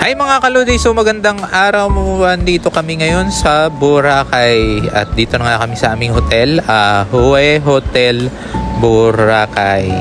Hi mga kalodi, so magandang araw mo. Dito kami ngayon sa Boracay at dito na nga kami sa aming hotel, Hue Hotel Boracay.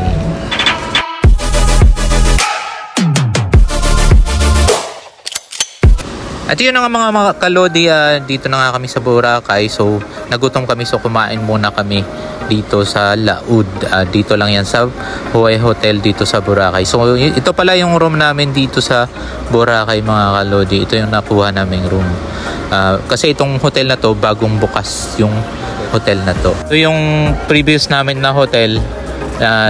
At yun na nga mga kalodi, dito na nga kami sa Boracay. So nagutom kami, so kumain muna kami dito sa Laud. Dito lang yan sa Hue Hotel dito sa Boracay. So ito pala yung room namin dito sa Boracay mga kalodi. Ito yung nakuha naming room. Kasi itong hotel na to, bagong bukas yung hotel na to. So yung previous namin na hotel,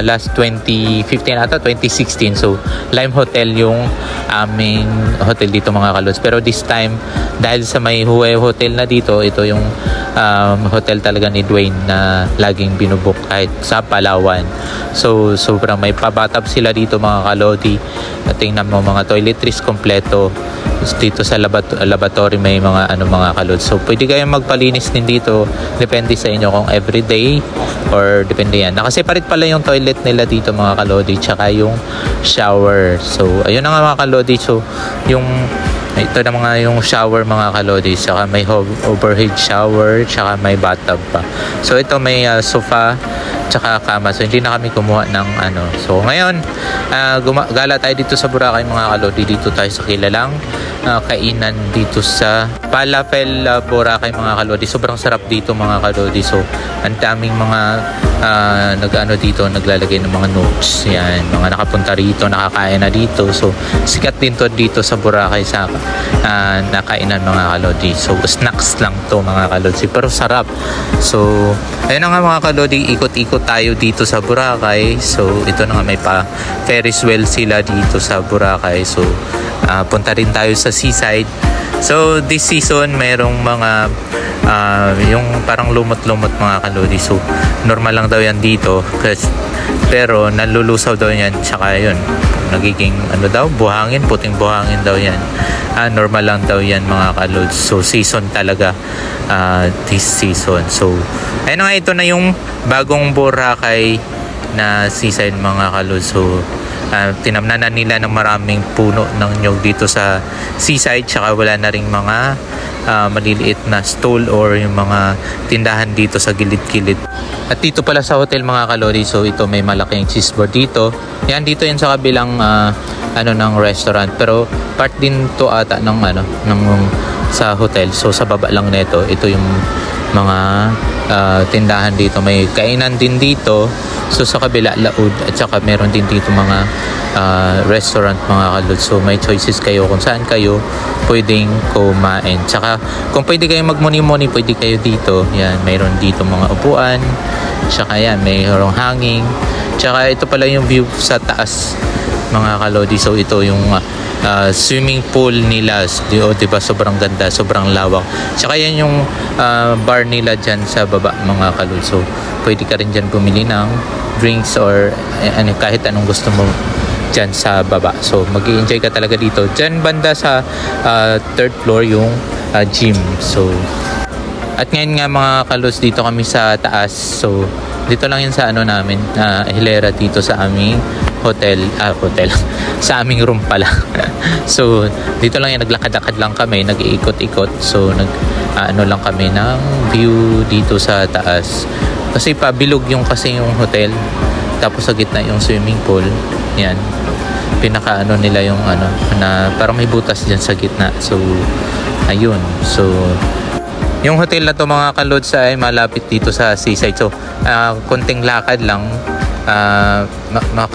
last 2015 ata 2016, so Lime Hotel yung aming hotel dito mga kalods. Pero this time dahil sa may Hue Hotel na dito, ito yung hotel talaga ni Dwayne na laging binubook kahit sa Palawan. So sobrang may pabatap sila dito mga kalodi. Tingnan mo, mga toiletries kompleto. Dito sa laboratory may mga mga kalod. So pwede kayong magpalinis din dito, depende sa inyo kung everyday or depende yan. Nakaseparate pala yung toilet nila dito mga kalodi, tsaka yung shower. So ayun na nga mga kalodi. So yung ito na mga yung shower mga kalodi, tsaka may overhead shower, tsaka may bathtub pa. So ito may sofa tsaka kama. So hindi na kami kumuha ng So ngayon gala tayo dito sa Boracay mga kalodi. Dito tayo sa kilalang kainan dito sa Falafel Boracay mga kalodi. Sobrang sarap dito mga kalodi. So ang daming mga dito naglalagay ng mga notes. Yan, mga nakapunta rito, nakakain na dito. So sikat din to dito sa Boracay sa nakainan mga kalodi. So snacks lang to mga kalodi, pero sarap. So ayun na nga mga kalodi, ikot-ikot tayo dito sa Boracay. So ito na nga, may pa Ferris wheel sila dito sa Boracay. So punta rin tayo sa seaside. So this season merong mga yung parang lumot-lumot mga kalodi. So normal lang daw yan dito, pero nalulusaw daw yan, tsaka yun nagiging buhangin, puting buhangin daw yan. Normal lang daw yan mga kalodi. So season talaga this season. So ayun nga, ito na yung bagong Boracay na seaside mga kalodi. So tinamnanan nila ng maraming puno ng nyog dito sa seaside, tsaka wala na ring mga maliliit na stall or yung mga tindahan dito sa gilid-gilid. At dito pala sa hotel mga kalodi, so ito may malaking cheeseboard dito. Yan, dito yan sa kabilang ng restaurant, pero part din to ata ng sa hotel. So sa baba lang nito, ito yung mga tindahan dito. May kainan din dito. So sa kabila Laud, at saka meron din dito mga restaurant mga kalod. So may choices kayo kung saan kayo pwedeng kumain. Tsaka kung pwede kayong magmuni-muni, pwede kayo dito. Yan, mayroon dito mga upuan. Tsaka yan, mayroong hanging. Tsaka ito pala yung view sa taas mga kalodi. So ito yung swimming pool nila. Diba, sobrang ganda, sobrang lawak. Tsaka yan yung bar nila dyan sa baba mga kalod. So pwede ka rin dyan bumili ng drinks or kahit anong gusto mo dyan sa baba. So mag-i-enjoy ka talaga dito. Dyan banda sa third floor yung gym. So at ngayon nga mga kalos, dito kami sa taas. So dito lang yun sa namin, hilera dito sa aming hotel sa aming room pala. So dito lang yan, naglakad-lakad lang kami, nag-iikot-ikot. So lang kami ng view dito sa taas. Kasi pabilog kasi yung hotel, tapos sa gitna yung swimming pool. Yan, pinaka nila yung na parang may butas dyan sa gitna. So ayun, so yung hotel na to mga kalods ay malapit dito sa seaside. So konting lakad lang,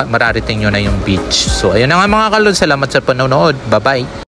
mararating nyo na yung beach. So ayun na nga mga kalods, salamat sa panonood. Bye bye.